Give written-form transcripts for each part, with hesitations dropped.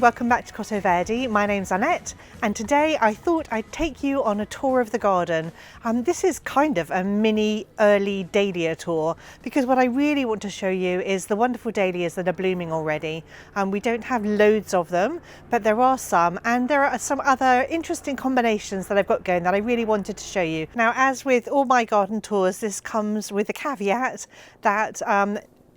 welcome back to Cottoverdi. My name's Annette and today I thought I'd take you on a tour of the garden. This is kind of a mini early dahlia tour because what I really want to show you is the wonderful dahlias that are blooming already. We don't have loads of them, but there are some, and there are some other interesting combinations that I've got going that I really wanted to show you. Now, as with all my garden tours, this comes with a caveat that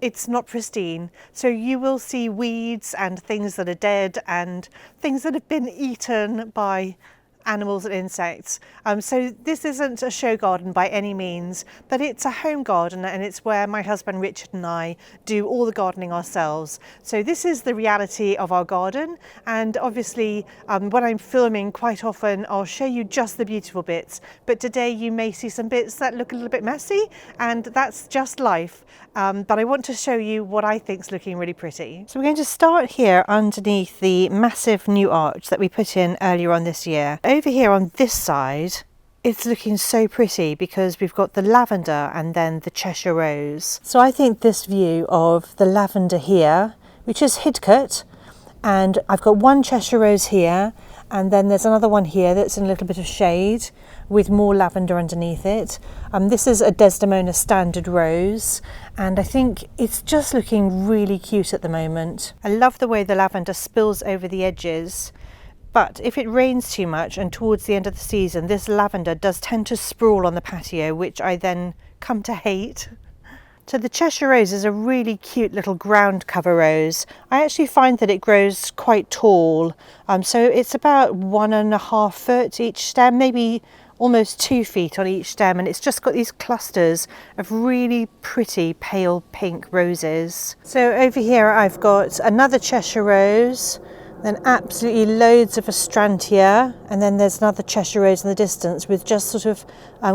it's not pristine, so you will see weeds and things that are dead and things that have been eaten by animals and insects. So this isn't a show garden by any means, but it's a home garden, and it's where my husband Richard and I do all the gardening ourselves. So this is the reality of our garden, and obviously when I'm filming, quite often I'll show you just the beautiful bits, but today you may see some bits that look a little bit messy, and that's just life. But I want to show you what I think is looking really pretty. So we're going to start here underneath the massive new arch that we put in earlier on this year. Over here on this side, it's looking so pretty because we've got the lavender and then the Cheshire rose. So I think this view of the lavender here, which is hidcut, and I've got one Cheshire rose here, and then there's another one here that's in a little bit of shade with more lavender underneath it. This is a Desdemona standard rose, and I think it's just looking really cute at the moment. I love the way the lavender spills over the edges, but if it rains too much and towards the end of the season, this lavender does tend to sprawl on the patio, which I then come to hate. So the Cheshire rose is a really cute little ground cover rose. I actually find that it grows quite tall. So it's about 1.5 foot each stem, maybe almost 2 feet on each stem. And it's just got these clusters of really pretty pale pink roses. So over here I've got another Cheshire rose, then absolutely loads of astrantia, and then there's another Cheshire rose in the distance with just sort of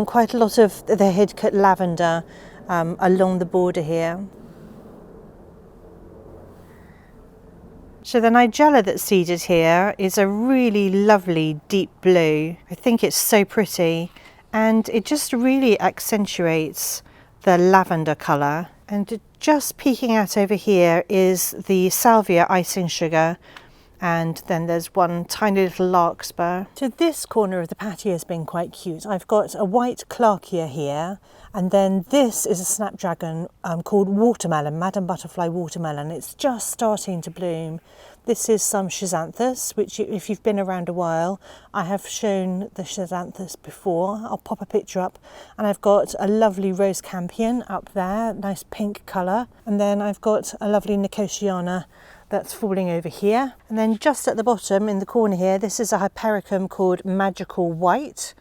quite a lot of the hidcut lavender along the border here. So the nigella that's seeded here is a really lovely deep blue. I think it's so pretty, and it just really accentuates the lavender colour. And just peeking out over here is the salvia icing sugar, and then there's one tiny little larkspur. So this corner of the patio has been quite cute. I've got a white Clarkia here, and then this is a snapdragon called watermelon, Madam Butterfly watermelon. It's just starting to bloom. This is some schizanthus, which if you've been around a while, I have shown the schizanthus before. I'll pop a picture up. And I've got a lovely rose campion up there, nice pink colour. And then I've got a lovely nicotiana that's falling over here. And then just at the bottom in the corner here, this is a hypericum called Magical White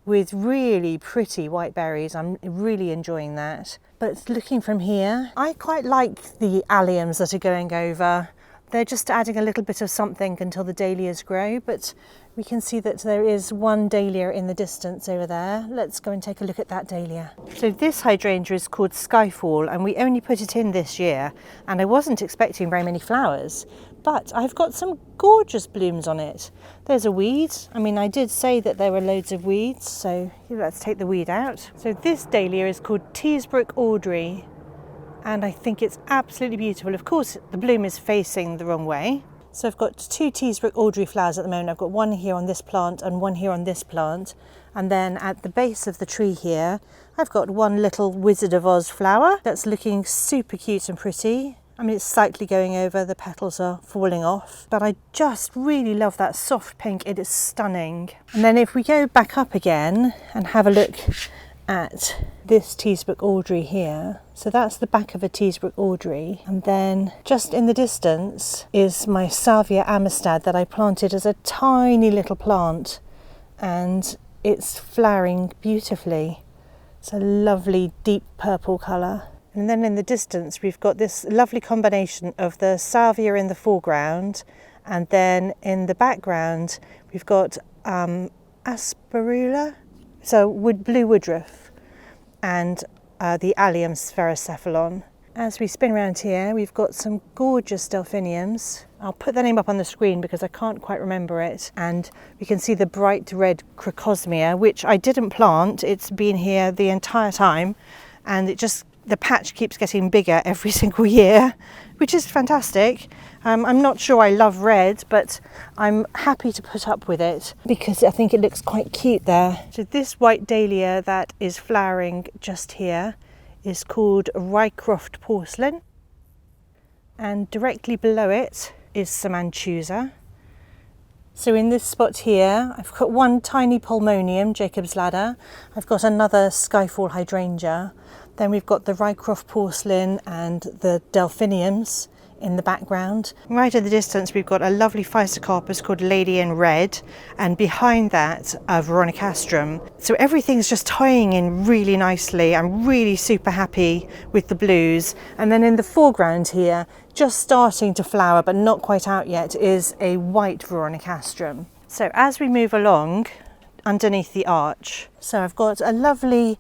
with really pretty white berries. I'm really enjoying that. But looking from here, I quite like the alliums that are going over. They're just adding a little bit of something until the dahlias grow, but we can see that there is one dahlia in the distance over there. Let's go and take a look at that dahlia. So this hydrangea is called Skyfall, and we only put it in this year, and I wasn't expecting very many flowers, but I've got some gorgeous blooms on it. There's a weed. I mean, I did say that there were loads of weeds, so let's take the weed out. So this dahlia is called Teesbrook Audrey, and I think it's absolutely beautiful. Of course, the bloom is facing the wrong way. So I've got 2 Teesbrook Audrey flowers at the moment. I've got one here on this plant and one here on this plant. And then at the base of the tree here, I've got one little Wizard of Oz flower that's looking super cute and pretty. I mean, it's slightly going over, the petals are falling off, but I just really love that soft pink. It is stunning. And then if we go back up again and have a look at this Teesbrook Audrey here. So that's the back of a Teesbrook Audrey, and then just in the distance is my Salvia amistad that I planted as a tiny little plant, and it's flowering beautifully. It's a lovely deep purple colour. And then in the distance we've got this lovely combination of the Salvia in the foreground, and then in the background we've got Asperula, so blue woodruff, and the Allium spherocephalon. As we spin around here, we've got some gorgeous delphiniums. I'll put the name up on the screen because I can't quite remember it. And we can see the bright red crocosmia, which I didn't plant. It's been here the entire time, and it just the patch keeps getting bigger every single year, which is fantastic. I'm not sure I love red, but I'm happy to put up with it because I think it looks quite cute there. So this white dahlia that is flowering just here is called Rycroft Porcelain, and directly below it is some Anchusa. So in this spot here, I've got one tiny Pulmonium, Jacob's Ladder. I've got another Skyfall Hydrangea. Then we've got the Rycroft Porcelain and the Delphiniums in the background. Right in the distance, we've got a lovely Physocarpus called Lady in Red, and behind that, Veronicastrum. So everything's just tying in really nicely. I'm really super happy with the blues. And then in the foreground here, just starting to flower, but not quite out yet, is a white Veronicastrum. So as we move along underneath the arch, so I've got a lovely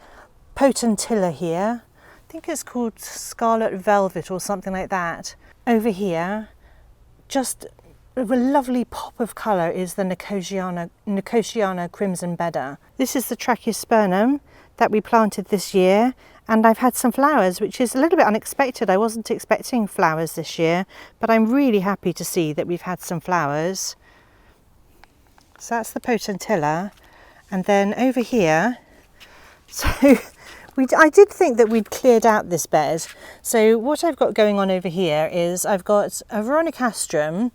Potentilla here. I think it's called Scarlet Velvet or something like that. Over here, just a lovely pop of colour is the Nicotiana Crimson Bedder. This is the Tracheospernum that we planted this year, and I've had some flowers, which is a little bit unexpected. I wasn't expecting flowers this year, but I'm really happy to see that we've had some flowers. So that's the Potentilla. And then over here, so I did think that we'd cleared out this bed. So what I've got going on over here is I've got a Veronicastrum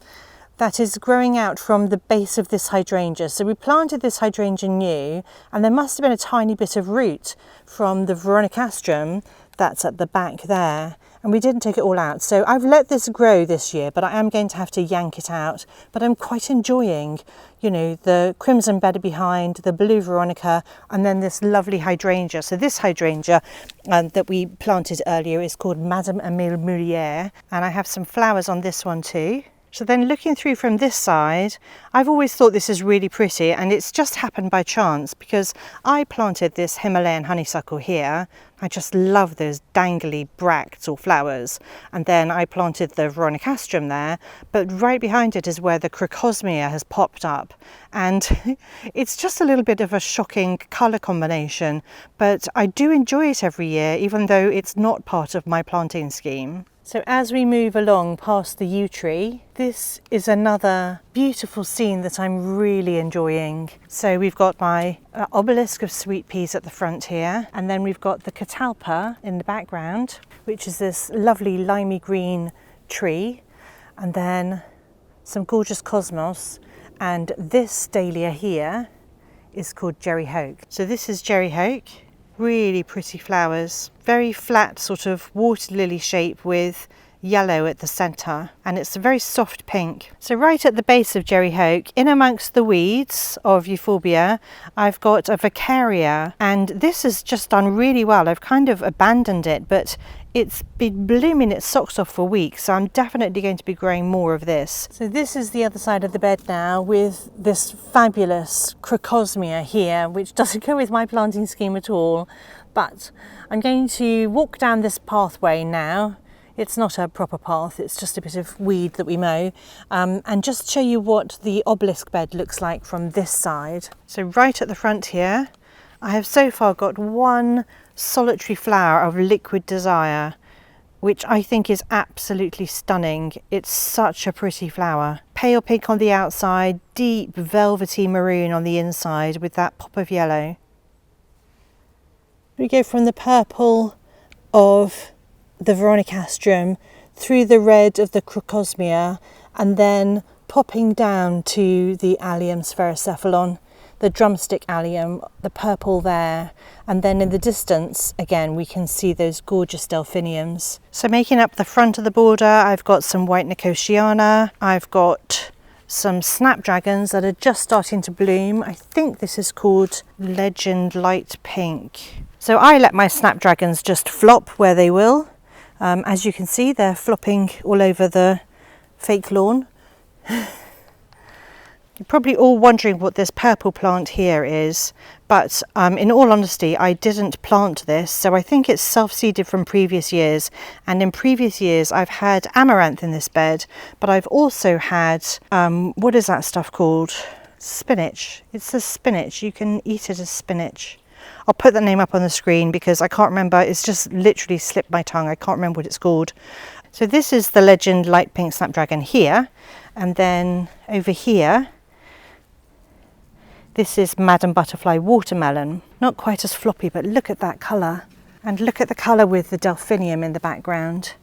that is growing out from the base of this hydrangea. So we planted this hydrangea new, and there must have been a tiny bit of root from the Veronicastrum that's at the back there. And we didn't take it all out. So I've let this grow this year, but I am going to have to yank it out. But I'm quite enjoying, you know, the Crimson Bedder behind, the blue Veronica, and then this lovely hydrangea. So this hydrangea that we planted earlier is called Madame Emile Moulière, and I have some flowers on this one too. So then looking through from this side, I've always thought this is really pretty, and it's just happened by chance because I planted this Himalayan honeysuckle here. I just love those dangly bracts or flowers. And then I planted the Veronicastrum there, but right behind it is where the Crocosmia has popped up. And it's just a little bit of a shocking colour combination, but I do enjoy it every year, even though it's not part of my planting scheme. So as we move along past the yew tree, this is another beautiful scene that I'm really enjoying. So we've got my Obelisk of sweet peas at the front here, and then we've got the Catalpa in the background, which is this lovely limey green tree, and then some gorgeous cosmos, and this dahlia here is called Jerry Hoke. So this is Jerry Hoke. Really pretty flowers, very flat sort of water lily shape with yellow at the centre, and it's a very soft pink. So right at the base of Jerry Hoke, in amongst the weeds of Euphorbia, I've got a Vicaria, and this has just done really well. I've kind of abandoned it, but it's been blooming its socks off for weeks, so I'm definitely going to be growing more of this. So this is the other side of the bed now with this fabulous Crocosmia here, which doesn't go with my planting scheme at all, but I'm going to walk down this pathway now. It's not a proper path, it's just a bit of weed that we mow, and just show you what the Obelisk bed looks like from this side. So right at the front here, I have so far got one solitary flower of Liquid Desire, which I think is absolutely stunning. It's such a pretty flower. Pale pink on the outside, deep velvety maroon on the inside with that pop of yellow. We go from the purple of the Veronicastrum through the red of the Crocosmia, and then popping down to the Allium spherocephalon, the drumstick allium, the purple there, and then in the distance again we can see those gorgeous delphiniums. So making up the front of the border, I've got some white Nicotiana, I've got some snapdragons that are just starting to bloom. I think this is called Legend Light Pink. So I let my snapdragons just flop where they will. As you can see, they're flopping all over the fake lawn. You're probably all wondering what this purple plant here is, but in all honesty, I didn't plant this, so I think it's self-seeded from previous years. And in previous years, I've had amaranth in this bed, but I've also had, what is that stuff called? Spinach. It's a spinach. You can eat it as spinach. I'll put the name up on the screen because I can't remember. It's just literally slipped my tongue. I can't remember what it's called. So this is the Legend Light Pink Snapdragon here. And then over here, this is Madam Butterfly Watermelon. Not quite as floppy, but look at that colour. And look at the colour with the delphinium in the background.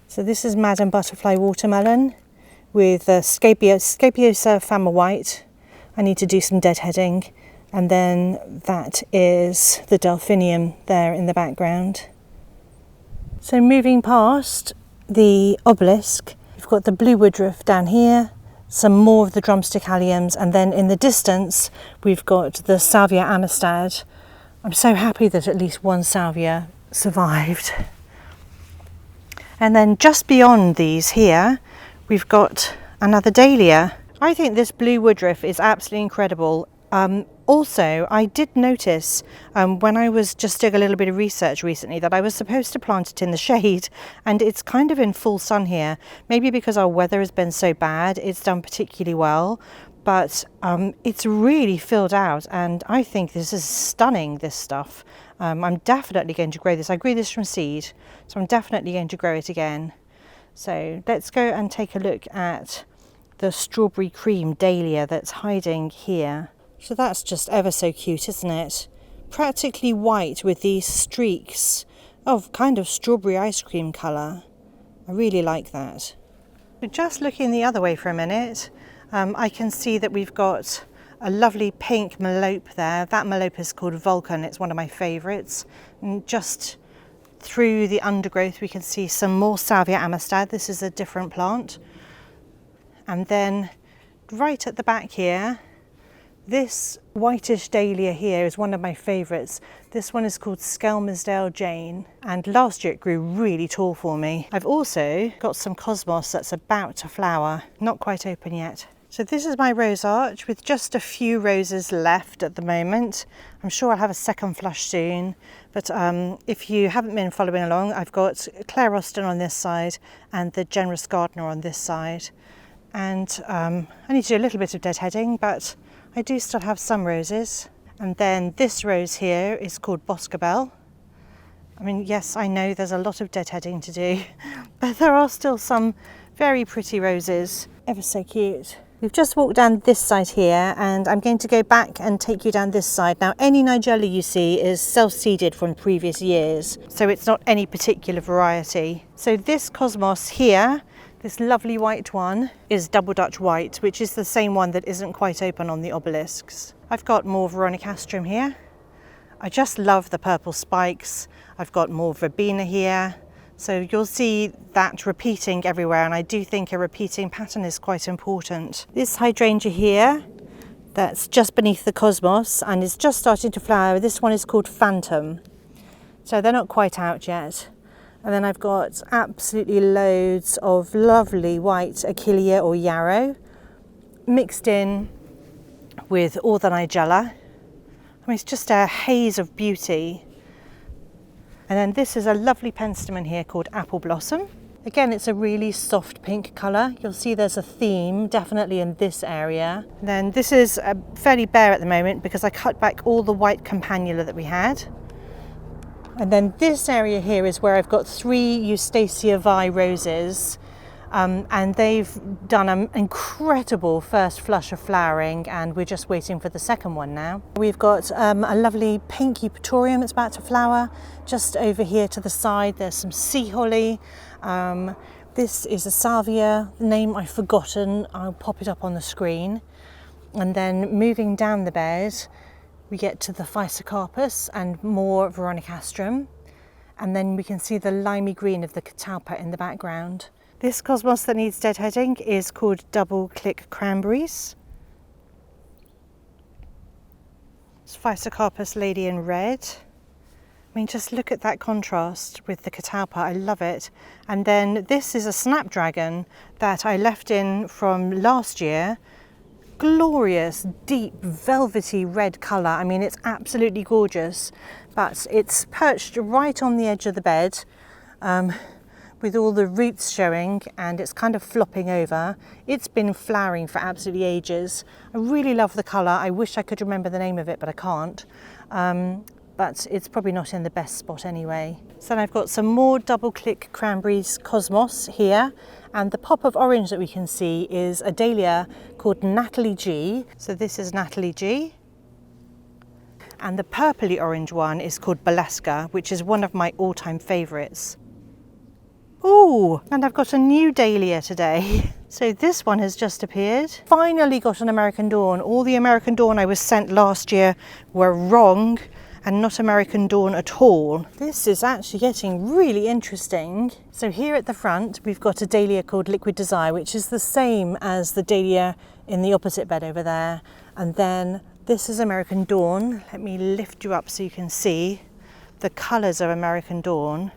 So this is Madam Butterfly Watermelon with Scapiosa Fama White. I need to do some deadheading. And then that is the delphinium there in the background. So moving past the Obelisk, we've got the blue woodruff down here, some more of the drumstick alliums, and then in the distance we've got the Salvia amistad. I'm so happy that at least one salvia survived. And then just beyond these here, we've got another dahlia. I think this blue woodruff is absolutely incredible. Also, I did notice when I was just doing a little bit of research recently that I was supposed to plant it in the shade, and it's kind of in full sun here. Maybe because our weather has been so bad, it's done particularly well, but it's really filled out, and I think this is stunning, this stuff. I'm definitely going to grow this. I grew this from seed, so I'm definitely going to grow it again. So let's go and take a look at the strawberry cream dahlia that's hiding here. So that's just ever so cute, isn't it? Practically white with these streaks of kind of strawberry ice cream colour. I really like that. But just looking the other way for a minute, I can see that we've got a lovely pink melope there. That melope is called Vulcan. It's one of my favourites. And just through the undergrowth we can see some more Salvia amistad. This is a different plant. And then right at the back here, this whitish dahlia here is one of my favourites. This one is called Skelmersdale Jane, and last year it grew really tall for me. I've also got some cosmos that's about to flower, not quite open yet. So this is my rose arch with just a few roses left at the moment. I'm sure I'll have a second flush soon, but if you haven't been following along, I've got Claire Austin on this side and the Generous Gardener on this side. And I need to do a little bit of deadheading, but I do still have some roses. And then this rose here is called Boscobel. I mean, yes, I know there's a lot of deadheading to do, but there are still some very pretty roses. Ever so cute. We've just walked down this side here, and I'm going to go back and take you down this side. Now, any nigella you see is self-seeded from previous years, so it's not any particular variety. So this cosmos here, this lovely white one, is Double Dutch White, which is the same one that isn't quite open on the obelisks. I've got more Veronicastrum here. I just love the purple spikes. I've got more Verbena here. So you'll see that repeating everywhere, and I do think a repeating pattern is quite important. This hydrangea here, that's just beneath the cosmos and is just starting to flower. This one is called Phantom. So they're not quite out yet. And then I've got absolutely loads of lovely white Achillea or yarrow mixed in with all the nigella. I mean, it's just a haze of beauty. And then this is a lovely penstemon here called Apple Blossom. Again, it's a really soft pink colour. You'll see there's a theme definitely in this area. And then this is fairly bare at the moment because I cut back all the white campanula that we had. And then this area here is where I've got 3 Eustacia Vi roses, and they've done an incredible first flush of flowering, and we're just waiting for the second one now. We've got a lovely pink eupatorium that's about to flower. Just over here to the side there's some sea holly. This is a salvia, the name I've forgotten, I'll pop it up on the screen. And then moving down the bed we get to the Physocarpus and more Veronicastrum, and then we can see the limey green of the catalpa in the background. This cosmos that needs deadheading is called Double Click Cranberries. It's Physocarpus Lady in red. I mean, just look at that contrast with the catalpa, I love it. And then this is a snapdragon that I left in from last year. Glorious, deep, velvety red colour. I mean, it's absolutely gorgeous, but it's perched right on the edge of the bed with all the roots showing, and it's kind of flopping over. It's been flowering for absolutely ages. I really love the colour. I wish I could remember the name of it, but I can't. But it's probably not in the best spot anyway. So then I've got some more double click cranberries cosmos here, and the pop of orange that we can see is a dahlia called Natalie G. So this is Natalie G. And the purpley orange one is called Obelisk, which is one of my all-time favourites. Oh, and I've got a new dahlia today. So this one has just appeared. Finally got an American Dawn. All the American Dawn I was sent last year were wrong and not American Dawn at all. This is actually getting really interesting. So here at the front, we've got a dahlia called Liquid Desire, which is the same as the dahlia in the opposite bed over there. And then this is American Dawn. Let me lift you up so you can see the colours of American Dawn.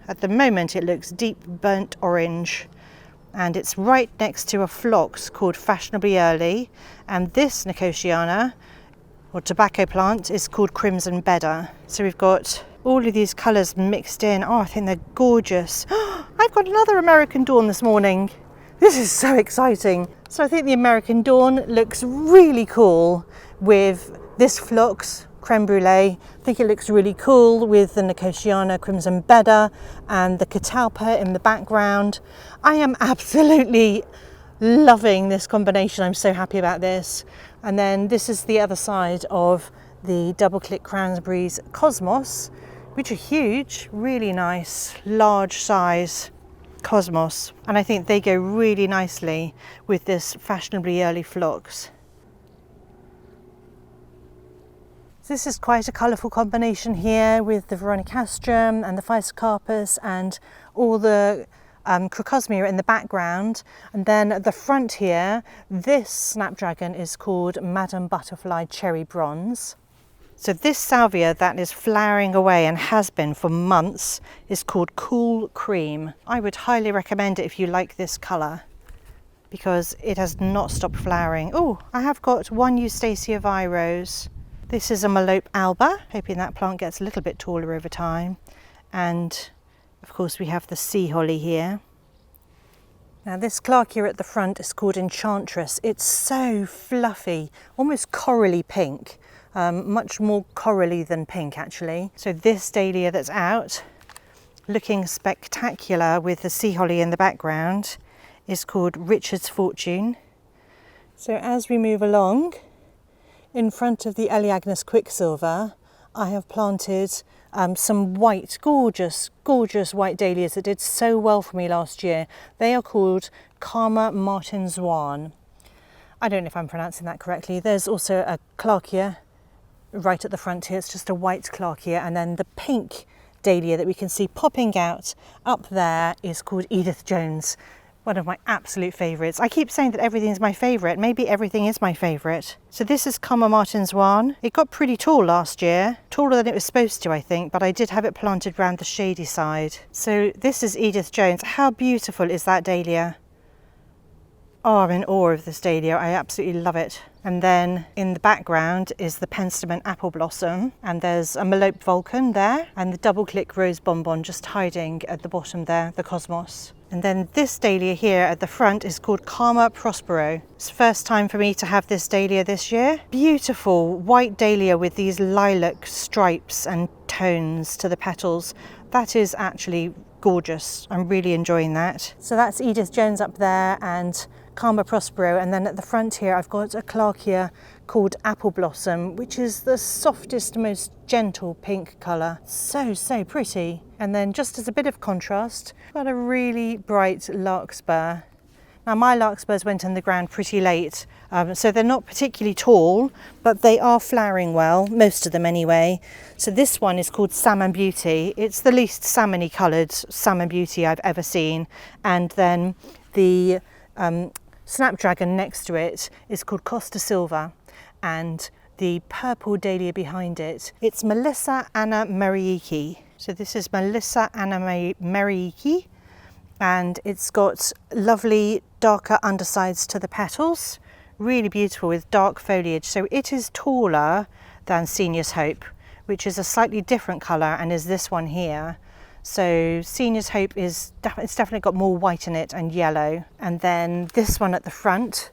At the moment it looks deep burnt orange, and it's right next to a phlox called Fashionably Early, and this Nicotiana, or tobacco plant, is called Crimson Bedder. So we've got all of these colours mixed in. Oh, I think they're gorgeous. I've got another American Dawn this morning. This is so exciting. So I think the American Dawn looks really cool with this phlox creme brulee. I think it looks really cool with the Nicotiana Crimson Bedder and the catalpa in the background. I am absolutely loving this combination. I'm so happy about this. And then this is the other side of the double click cranberries cosmos, which are huge, really nice, large size cosmos. And I think they go really nicely with this Fashionably Early phlox. This is quite a colourful combination here with the Veronicastrum and the Physocarpus and all the Crocosmia in the background. And then at the front here, this snapdragon is called Madame Butterfly Cherry Bronze. So this salvia that is flowering away and has been for months is called Cool Cream. I would highly recommend it if you like this colour, because it has not stopped flowering. Oh, I have got one Eustacia Vi rose. This is a Melope alba, hoping that plant gets a little bit taller over time. And of course we have the sea holly here. Now this Clarkia at the front is called Enchantress. It's so fluffy, almost corally pink, much more corally than pink actually. So this dahlia that's out, looking spectacular with the sea holly in the background, is called Richard's Fortune. So as we move along, in front of the Eleagnus Quicksilver, I have planted some white, gorgeous white dahlias that did so well for me last year. They are called Karma Martinsoine. I don't know if I'm pronouncing that correctly. There's also a Clarkia right at the front here. It's just a white Clarkia, and then the pink dahlia that we can see popping out up there is called Edith Jones. One of my absolute favourites. I keep saying that everything's my favourite. Maybe everything is my favourite. So this is Karma Martinsoine. It got pretty tall last year, taller than it was supposed to, I think, but I did have it planted round the shady side. So this is Edith Jones. How beautiful is that dahlia? Oh, I'm in awe of this dahlia. I absolutely love it. And then in the background is the Penstemon Apple Blossom, and there's a Melope Vulcan there, and the double click Rose Bonbon just hiding at the bottom there, the Cosmos. And then this dahlia here at the front is called Karma Prospero. It's the first time for me to have this dahlia this year. Beautiful white dahlia with these lilac stripes and tones to the petals. That is actually gorgeous. I'm really enjoying that. So that's Edith Jones up there and Karma Prospero, and then at the front here I've got a Clarkia called Apple Blossom, which is the softest, most gentle pink colour. So pretty. And then just as a bit of contrast, I've got a really bright larkspur. Now my larkspurs went in the ground pretty late, so they're not particularly tall, but they are flowering well, most of them anyway. So this one is called Salmon Beauty. It's the least salmony coloured Salmon Beauty I've ever seen. And then the snapdragon next to it is called Costa Silva, and the purple dahlia behind it, it's Melissa Anna Mariiki. So this is Melissa Anna Mariiki, and it's got lovely darker undersides to the petals, really beautiful with dark foliage. So it is taller than Senior's Hope, which is a slightly different colour and is this one here. So Senior's Hope it's definitely got more white in it and yellow. And then this one at the front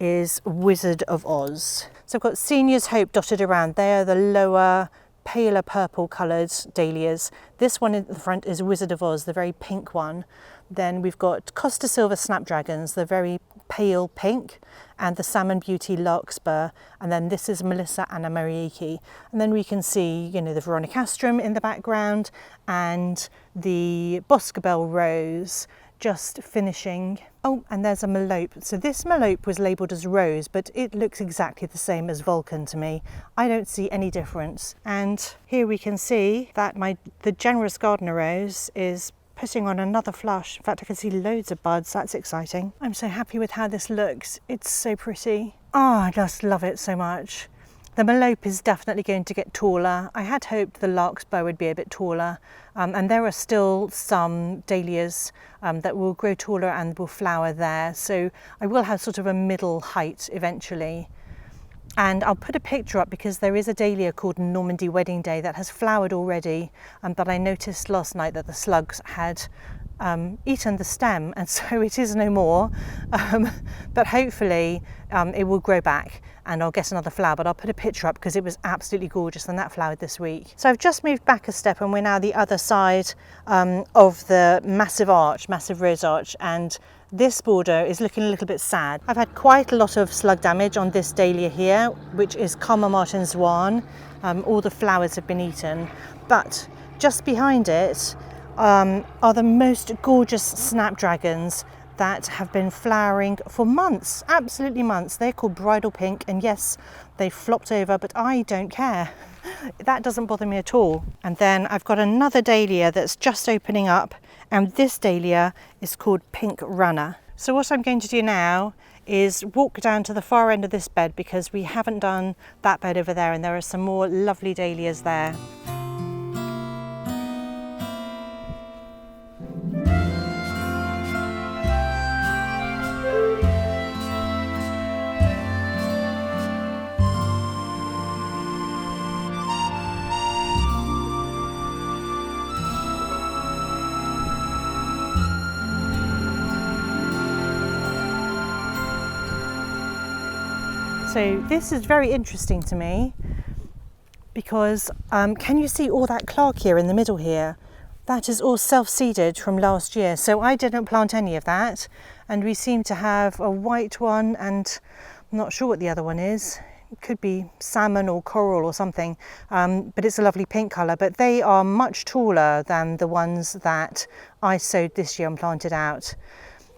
is Wizard of Oz. So I've got Senior's Hope dotted around. They are the lower, paler purple coloured dahlias. This one in the front is Wizard of Oz, the very pink one. Then we've got Costa Silver Snapdragons, the very pale pink, and the Salmon Beauty Larkspur, and then this is Melissa Anna Mariaki. And then we can see, you know, the Veronicastrum in the background and the Boscobel Rose just finishing. Oh, and there's a Melope. So this Melope was labelled as Rose, but it looks exactly the same as Vulcan to me. I don't see any difference. And here we can see that the Generous Gardener Rose is putting on another flush. In fact, I can see loads of buds. That's exciting. I'm so happy with how this looks. It's so pretty. Oh, I just love it so much. The Melope is definitely going to get taller. I had hoped the Larkspur would be a bit taller, and there are still some dahlias that will grow taller and will flower there. So I will have sort of a middle height eventually. And I'll put a picture up because there is a dahlia called Normandy Wedding Day that has flowered already, but I noticed last night that the slugs had eaten the stem, and so it is no more. But hopefully it will grow back and I'll get another flower, but I'll put a picture up because it was absolutely gorgeous and that flowered this week. So I've just moved back a step and we're now the other side of the massive rose arch, and this border is looking a little bit sad. I've had quite a lot of slug damage on this dahlia here, which is Karma Martin Zwan. All the flowers have been eaten, but just behind it are the most gorgeous snapdragons that have been flowering for months, absolutely months. They're called Bridal Pink, and yes, they flopped over, but I don't care. That doesn't bother me at all. And then I've got another dahlia that's just opening up, and this dahlia is called Pink Runner. So what I'm going to do now is walk down to the far end of this bed because we haven't done that bed over there, and there are some more lovely dahlias there. So this is very interesting to me because can you see all that Clarkia in the middle here? That is all self-seeded from last year. So I didn't plant any of that, and we seem to have a white one, and I'm not sure what the other one is. It could be salmon or coral or something, but it's a lovely pink colour. But they are much taller than the ones that I sowed this year and planted out.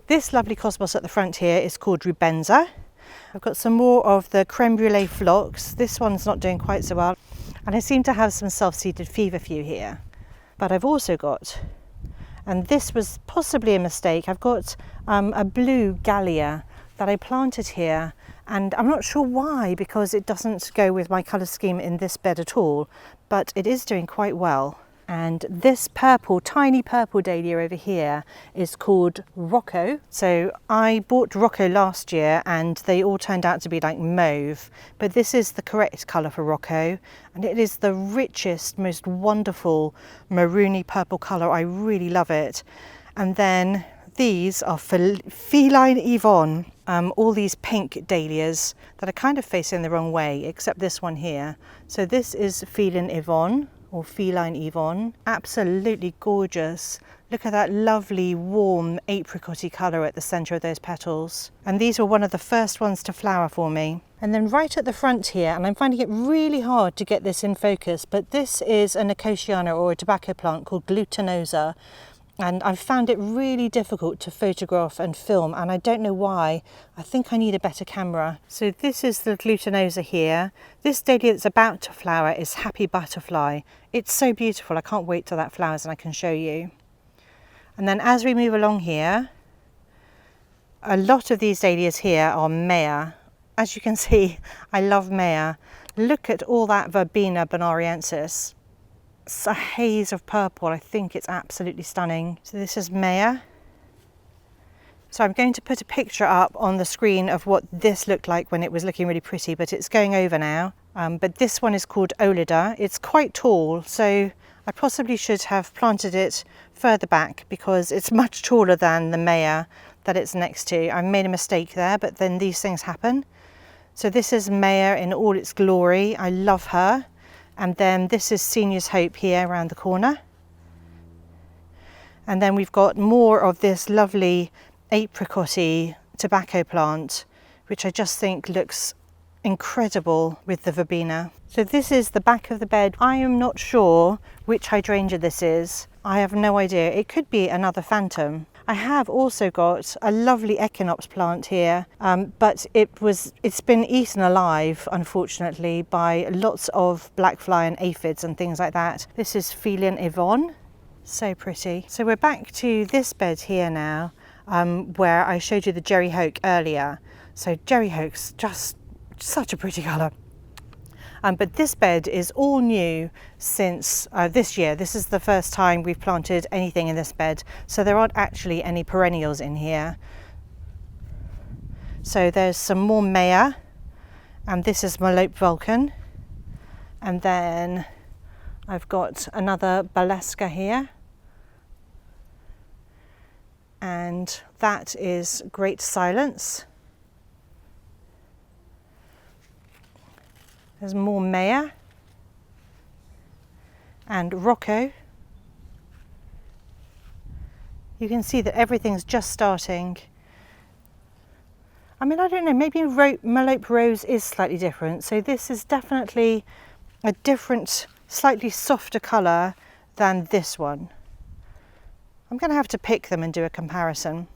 This lovely cosmos at the front here is called Rubenza. I've got some more of the creme brulee phlox. This one's not doing quite so well, and I seem to have some self-seeded feverfew here. But I've also got, and this was possibly a mistake, I've got a blue Dahlia that I planted here, and I'm not sure why, because it doesn't go with my colour scheme in this bed at all, but it is doing quite well. And this purple, tiny purple dahlia over here is called Rocco. So I bought Rocco last year and they all turned out to be like mauve, but this is the correct colour for Rocco, and it is the richest, most wonderful maroony purple colour. I really love it. And then these are Feline Yvonne, all these pink dahlias that are kind of facing the wrong way, except this one here. So this is Feline Yvonne, or Feline Yvonne. Absolutely gorgeous. Look at that lovely warm apricot-y colour at the centre of those petals. And these were one of the first ones to flower for me. And then right at the front here, and I'm finding it really hard to get this in focus, but this is a Nicotiana, or a tobacco plant called glutinosa. And I've found it really difficult to photograph and film, and I don't know why. I think I need a better camera. So this is the glutinosa here. This dahlia that's about to flower is Happy Butterfly. It's so beautiful. I can't wait till that flowers and I can show you. And then as we move along here, a lot of these dahlias here are Maya. As you can see, I love Maya. Look at all that Verbena bonariensis. It's a haze of purple. I think it's absolutely stunning. So this is Maya. So I'm going to put a picture up on the screen of what this looked like when it was looking really pretty, but it's going over now. But this one is called Olida. It's quite tall, so I possibly should have planted it further back because it's much taller than the Maya that it's next to. I made a mistake there, but then these things happen. So this is Maya in all its glory. I love her. And then this is Senior's Hope here around the corner. And then we've got more of this lovely apricot-y tobacco plant, which I just think looks incredible with the verbena. So this is the back of the bed. I am not sure which hydrangea this is. I have no idea. It could be another phantom. I have also got a lovely echinopsis plant here, but it's been eaten alive, unfortunately, by lots of black fly and aphids and things like that. This is Phyllian Yvonne. So pretty. So we're back to this bed here now, where I showed you the Jerry Hoke earlier. So Jerry Hoke's just such a pretty colour. But this bed is all new since this year. This is the first time we've planted anything in this bed. So there aren't actually any perennials in here. So there's some more Maya, and this is Malope Vulcan. And then I've got another Balaska here. And that is Great Silence. There's more Maya and Rocco. You can see that everything's just starting. I mean, I don't know, maybe Malope Rose is slightly different. So this is definitely a different, slightly softer colour than this one. I'm going to have to pick them and do a comparison.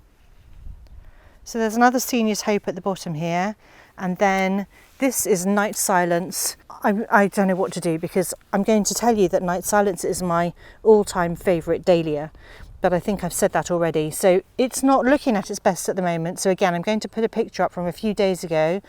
So there's another Senior's Hope at the bottom here. And then this is Night Silence. I don't know what to do because I'm going to tell you that Night Silence is my all-time favourite Dahlia, but I think I've said that already. So it's not looking at its best at the moment. So again, I'm going to put a picture up from a few days ago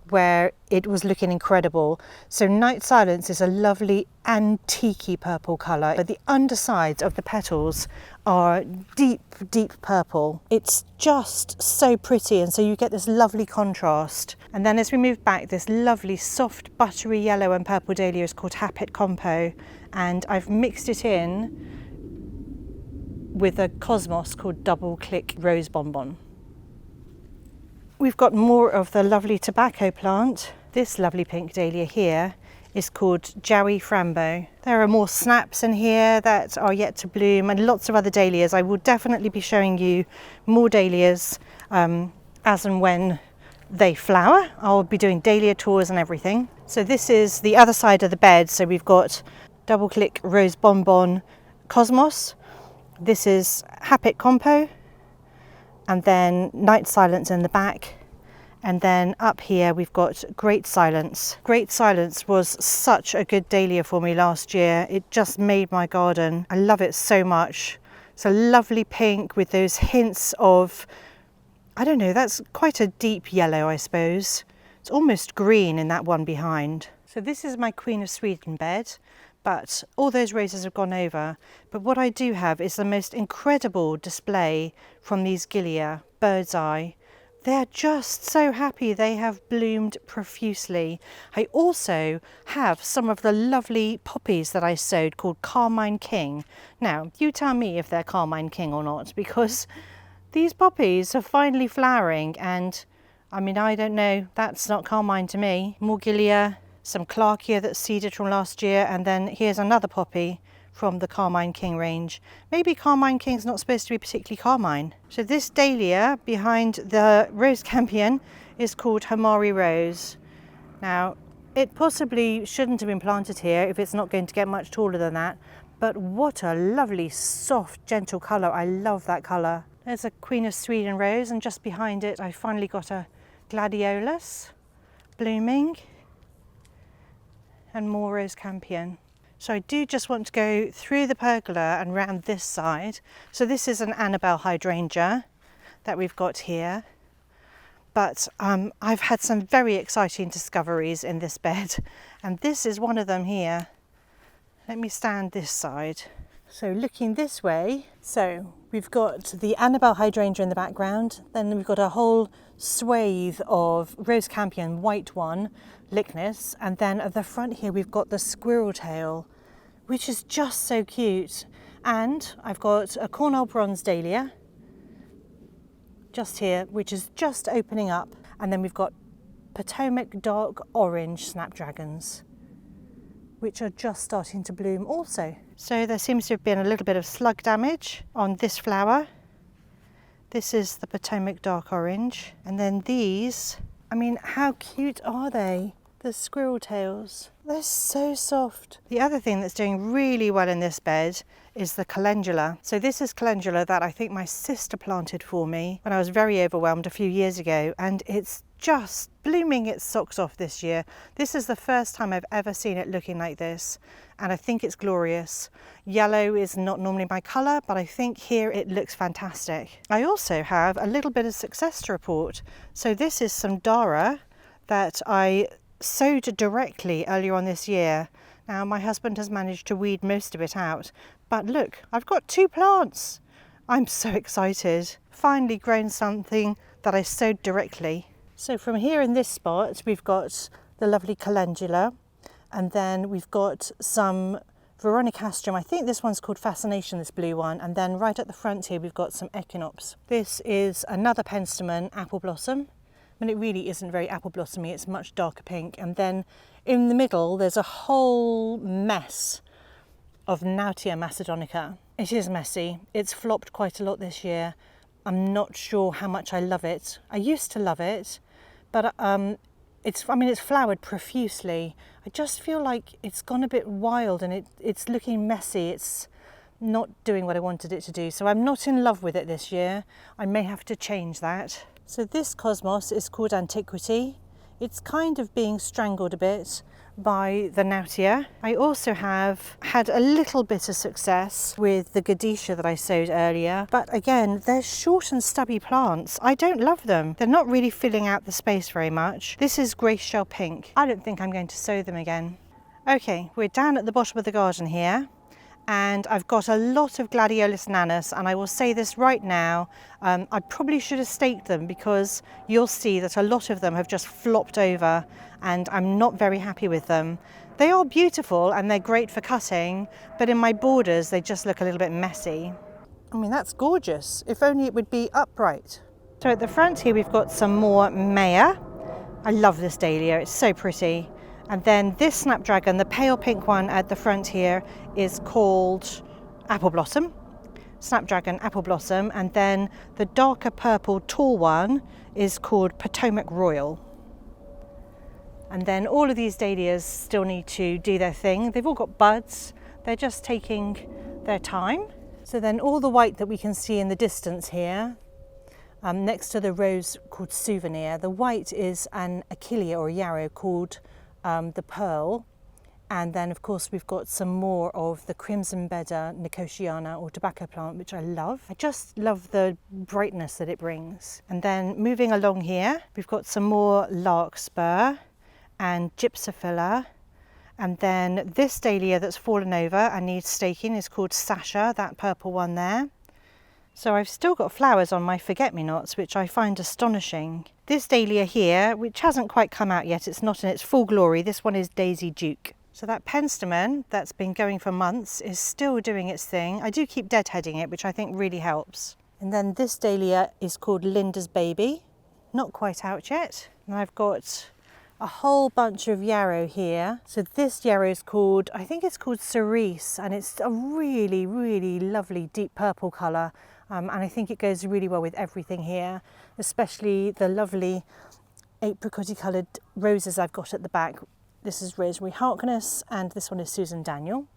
where it was looking incredible. So Night Silence is a lovely antique purple colour, but the undersides of the petals are deep, deep purple. It's just so pretty, and so you get this lovely contrast. And then as we move back, this lovely soft buttery yellow and purple dahlia is called Hapit Compo, and I've mixed it in with a cosmos called Double Click Rose Bonbon. We've got more of the lovely tobacco plant. This lovely pink dahlia here is called Jowie Frambo. There are more snaps in here that are yet to bloom, and lots of other dahlias. I will definitely be showing you more dahlias as and when they flower. I'll be doing dahlia tours and everything. So this is the other side of the bed. So we've got Double Click Rose Bonbon Cosmos. This is Hapit Compo. And then Night Silence in the back. And then up here we've got Great Silence. Great Silence was such a good dahlia for me last year. It just made my garden. I love it so much. It's a lovely pink with those hints of, I don't know, that's quite a deep yellow, I suppose. It's almost green in that one behind. So this is my Queen of Sweden bed. But all those roses have gone over. But what I do have is the most incredible display from these Gilia, Bird's Eye. They're just so happy. They have bloomed profusely. I also have some of the lovely poppies that I sowed called Carmine King. Now, you tell me if they're Carmine King or not, because these poppies are finally flowering, and I mean, I don't know, that's not Carmine to me. More Gilia. Some Clarkia that's seeded from last year, and then here's another poppy from the Carmine King range. Maybe Carmine King's not supposed to be particularly carmine. So this dahlia behind the rose campion is called Hamari Rose. Now, it possibly shouldn't have been planted here if it's not going to get much taller than that, but what a lovely, soft, gentle colour. I love that colour. There's a Queen of Sweden rose, and just behind it I finally got a gladiolus blooming. And more rose campion. So I do just want to go through the pergola and round this side. So this is an Annabelle hydrangea that we've got here. But I've had some very exciting discoveries in this bed, and this is one of them here. Let me stand this side. So looking this way, so we've got the Annabelle hydrangea in the background, then we've got a whole swathe of rose campion, white one, Lychnis, and then at the front here we've got the squirrel tail, which is just so cute. And I've got a Cornell bronze dahlia just here, which is just opening up. And then we've got Potomac dark orange snapdragons, which are just starting to bloom also. So there seems to have been a little bit of slug damage on this flower. This is the Potomac dark orange. And then these, I mean, how cute are they? The squirrel tails. They're so soft. The other thing that's doing really well in this bed is the calendula. So this is calendula that I think my sister planted for me when I was very overwhelmed a few years ago, and it's just blooming its socks off this year. This is the first time I've ever seen it looking like this, and I think it's glorious. Yellow is not normally my colour, but I think here it looks fantastic. I also have a little bit of success to report. So this is some Dara that I sowed directly earlier on this year. Now my husband has managed to weed most of it out, but look, I've got 2 plants. I'm so excited. Finally grown something that I sowed directly. So from here in this spot, we've got the lovely calendula, and then we've got some veronicastrum. I think this one's called Fascination, this blue one. And then right at the front here, we've got some echinops. This is another penstemon apple blossom. And it really isn't very apple blossomy, it's much darker pink. And then in the middle, there's a whole mess of Nautia macedonica. It is messy. It's flopped quite a lot this year. I'm not sure how much I love it. I used to love it, but it's flowered profusely. I just feel like it's gone a bit wild and it's looking messy. It's not doing what I wanted it to do. So I'm not in love with it this year. I may have to change that. So this cosmos is called Antiquity. It's kind of being strangled a bit by the Nautia. I also have had a little bit of success with the Gadisha that I sowed earlier, but again, they're short and stubby plants. I don't love them. They're not really filling out the space very much. This is Grace Shell Pink. I don't think I'm going to sow them again. Okay, we're down at the bottom of the garden here, and I've got a lot of Gladiolus nanus, and I will say this right now, I probably should have staked them, because you'll see that a lot of them have just flopped over and I'm not very happy with them. They are beautiful and they're great for cutting, but in my borders they just look a little bit messy. I mean, that's gorgeous, if only it would be upright. So at the front here we've got some more Maya. I love this dahlia, it's so pretty. And then this snapdragon, the pale pink one at the front here, is called Apple Blossom, Snapdragon Apple Blossom. And then the darker purple tall one is called Potomac Royal. And then all of these dahlias still need to do their thing. They've all got buds. They're just taking their time. So then all the white that we can see in the distance here, next to the rose called Souvenir, the white is an Achillea or a yarrow called the Pearl. And then of course we've got some more of the Crimson Bedder Nicotiana or tobacco plant, which I love. I just love the brightness that it brings. And then moving along here, we've got some more Larkspur and Gypsophila. And then this dahlia that's fallen over and needs staking is called Sasha, that purple one there. So I've still got flowers on my forget-me-nots, which I find astonishing. This dahlia here, which hasn't quite come out yet, it's not in its full glory, this one is Daisy Duke. So that penstemon that's been going for months is still doing its thing. I do keep deadheading it, which I think really helps. And then this dahlia is called Linda's Baby, not quite out yet. And I've got a whole bunch of yarrow here. So this yarrow is called, I think it's called Cerise, and it's a really, really lovely deep purple colour. And I think it goes really well with everything here, especially the lovely apricot-y coloured roses I've got at the back. This is Rosemary Harkness, and this one is Susan Daniel.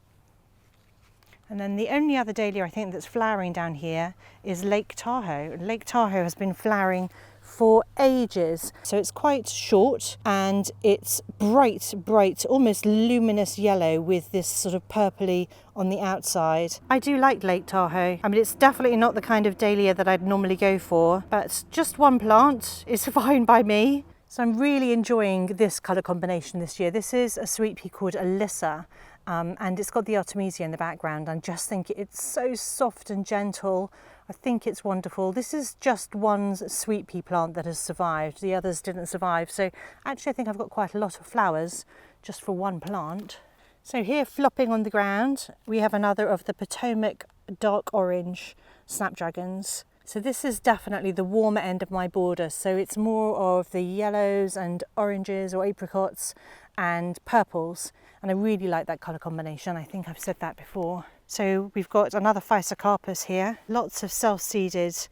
And then the only other dahlia I think that's flowering down here is Lake Tahoe. Lake Tahoe has been flowering for ages. So it's quite short and it's bright, bright, almost luminous yellow with this sort of purpley on the outside. I do like Lake Tahoe. I mean, it's definitely not the kind of dahlia that I'd normally go for, but just one plant is fine by me. So I'm really enjoying this colour combination this year. This is a sweet pea called Alyssa, and it's got the Artemisia in the background. I just think it's so soft and gentle. I think it's wonderful. This is just one sweet pea plant that has survived. The others didn't survive. So actually I think I've got quite a lot of flowers just for one plant. So here, flopping on the ground, we have another of the Potomac dark orange snapdragons. So this is definitely the warmer end of my border. So it's more of the yellows and oranges or apricots and purples. And I really like that colour combination. I think I've said that before. So we've got another Physocarpus here. Lots of self-seeded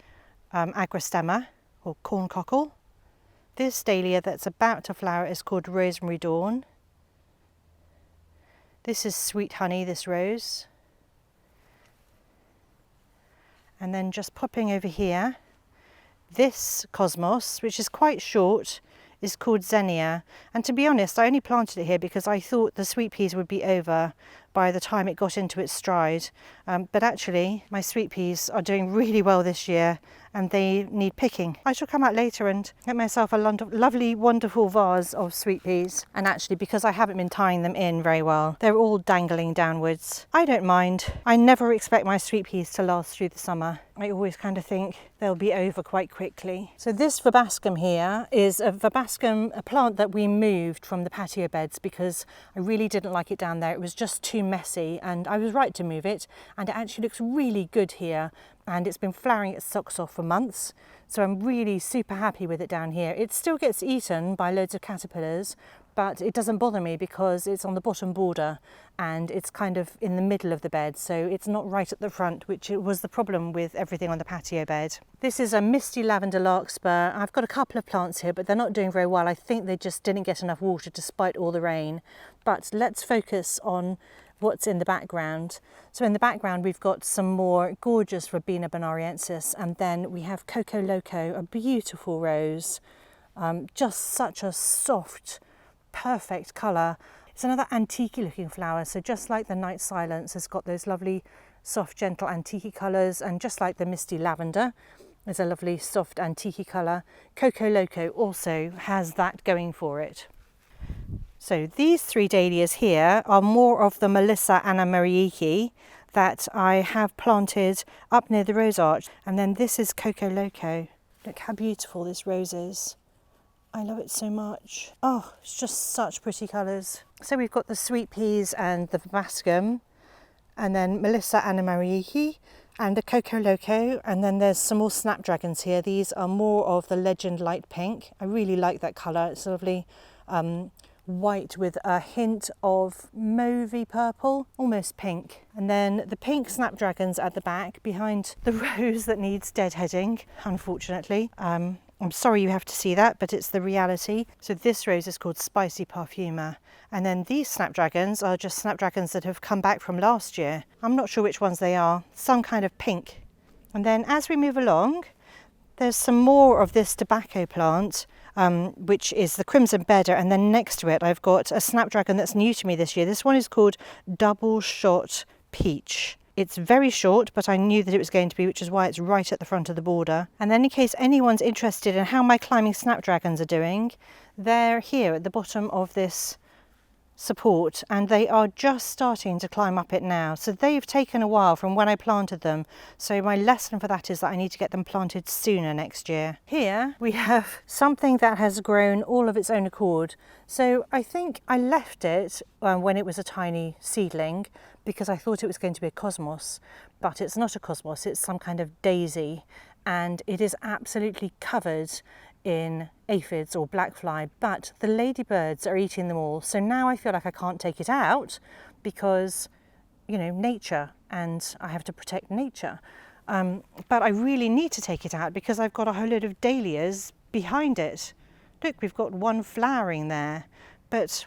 agrostemma or corn cockle. This dahlia that's about to flower is called Rosemary Dawn. This is Sweet Honey, this rose. And then just popping over here, this cosmos, which is quite short, is called Xenia. And to be honest, I only planted it here because I thought the sweet peas would be over by the time it got into its stride. But actually, my sweet peas are doing really well this year and they need picking. I shall come out later and get myself a lovely, wonderful vase of sweet peas. And actually, because I haven't been tying them in very well, they're all dangling downwards. I don't mind. I never expect my sweet peas to last through the summer. I always kind of think they'll be over quite quickly. So this verbascum here is a plant that we moved from the patio beds because I really didn't like it down there. It was just too messy and I was right to move it, and it actually looks really good here, and it's been flowering its socks off for months. So I'm really super happy with it down here. It still gets eaten by loads of caterpillars, but it doesn't bother me because it's on the bottom border and it's kind of in the middle of the bed, so it's not right at the front, which was the problem with everything on the patio bed. This is a misty lavender larkspur. I've got a couple of plants here, but they're not doing very well. I think they just didn't get enough water despite all the rain. But let's focus on what's in the background. So in the background we've got some more gorgeous Robina bonariensis, and then we have Coco Loco, a beautiful rose, just such a soft, perfect colour. It's another antique looking flower, so just like the Night Silence, it's got those lovely soft gentle antique colours, and just like the misty lavender, there's a lovely soft antique colour. Coco Loco also has that going for it. So these three dahlias here are more of the Melissa Anamariiki that I have planted up near the rose arch. And then this is Coco Loco. Look how beautiful this rose is. I love it so much. Oh, it's just such pretty colours. So we've got the sweet peas and the verbascum, and then Melissa Anamariiki and the Coco Loco, and then there's some more snapdragons here. These are more of the Legend Light Pink. I really like that colour. It's lovely. White with a hint of mauvey purple, almost pink. And then the pink snapdragons at the back behind the rose that needs deadheading, unfortunately. I'm sorry you have to see that, but it's the reality. So this rose is called Spicy Parfumer. And then these snapdragons are just snapdragons that have come back from last year. I'm not sure which ones they are, some kind of pink. And then as we move along, there's some more of this tobacco plant, which is the Crimson Bedder, and then next to it I've got a snapdragon that's new to me this year. This one is called Double Shot Peach. It's very short, but I knew that it was going to be, which is why it's right at the front of the border. And then in case anyone's interested in how my climbing snapdragons are doing, they're here at the bottom of this support, and they are just starting to climb up it now. So they've taken a while from when I planted them. So my lesson for that is that I need to get them planted sooner next year. Here we have something that has grown all of its own accord. So I think I left it when it was a tiny seedling because I thought it was going to be a cosmos, but it's not a cosmos, it's some kind of daisy, and it is absolutely covered in aphids or black fly, but the ladybirds are eating them all. So now I feel like I can't take it out because, you know, nature, and I have to protect nature. But I really need to take it out because I've got a whole load of dahlias behind it. Look, we've got one flowering there, but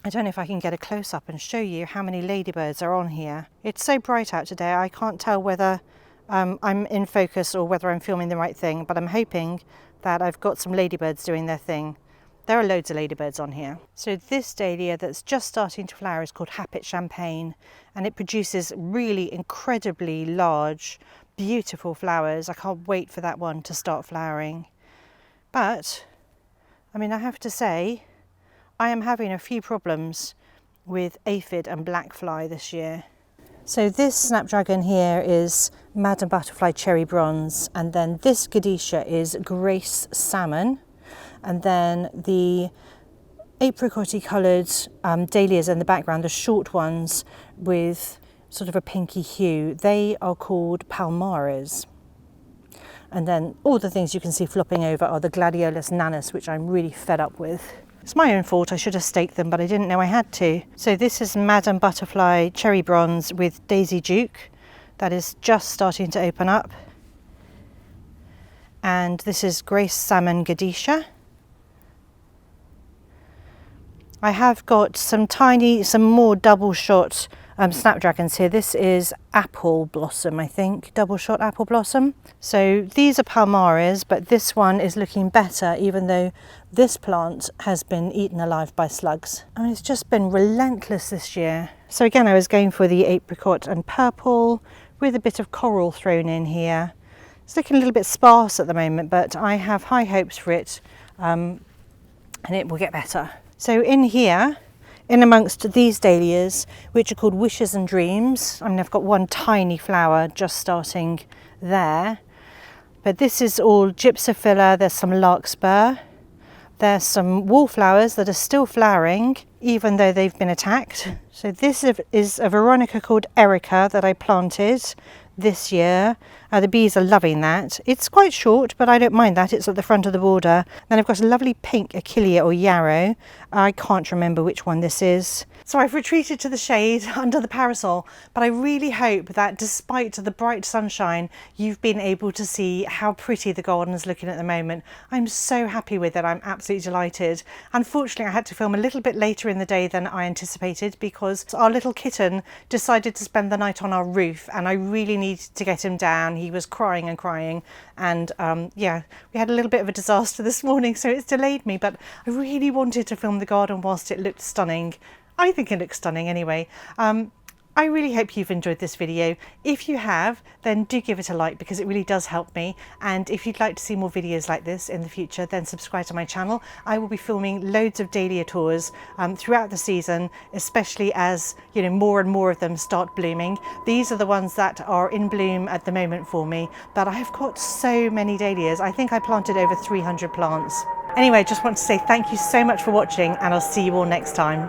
I don't know if I can get a close-up and show you how many ladybirds are on here. It's so bright out today, I can't tell whether I'm in focus or whether I'm filming the right thing, but I'm hoping that I've got some ladybirds doing their thing. There are loads of ladybirds on here. So this dahlia that's just starting to flower is called Happet Champagne, and it produces really incredibly large, beautiful flowers. I can't wait for that one to start flowering. But, I mean, I have to say, I am having a few problems with aphid and black fly this year. So this snapdragon here is Madam Butterfly Cherry Bronze, and then this Gadisha is Grace Salmon, and then the apricot-y coloured dahlias in the background, the short ones with sort of a pinky hue. They are called palmares. And then all the things you can see flopping over are the gladiolus nanus, which I'm really fed up with. It's my own fault, I should have staked them, but I didn't know I had to. So this is Madame Butterfly Cherry Bronze with Daisy Duke. That is just starting to open up. And this is Grace Salmon Gadisha. I have got some more double shot snapdragons here. This is apple blossom, I think, double shot apple blossom. So these are palmares, but this one is looking better, even though this plant has been eaten alive by slugs. I mean, it's just been relentless this year. So again, I was going for the apricot and purple with a bit of coral thrown in here. It's looking a little bit sparse at the moment, but I have high hopes for it, and it will get better. So in here, in amongst these dahlias, which are called Wishes and Dreams, I mean, I've got one tiny flower just starting there, but this is all gypsophila. There's some larkspur, there's some wallflowers that are still flowering, even though they've been attacked. So this is a veronica called Erica that I planted this year. The bees are loving that. It's quite short, but I don't mind that. It's at the front of the border. Then I've got a lovely pink achillea or yarrow. I can't remember which one this is. So I've retreated to the shade under the parasol, but I really hope that despite the bright sunshine, you've been able to see how pretty the garden is looking at the moment. I'm so happy with it. I'm absolutely delighted. Unfortunately, I had to film a little bit later in the day than I anticipated because our little kitten decided to spend the night on our roof, and I really needed to get him down. He was crying and crying, and yeah, we had a little bit of a disaster this morning, so it's delayed me, but I really wanted to film the garden whilst it looked stunning. I think it looks stunning anyway. I really hope you've enjoyed this video. If you have, then do give it a like because it really does help me. And if you'd like to see more videos like this in the future, then subscribe to my channel. I will be filming loads of dahlia tours throughout the season, especially as more and more of them start blooming. These are the ones that are in bloom at the moment for me, but I have got so many dahlias. I think I planted over 300 plants. Anyway, just want to say thank you so much for watching, and I'll see you all next time.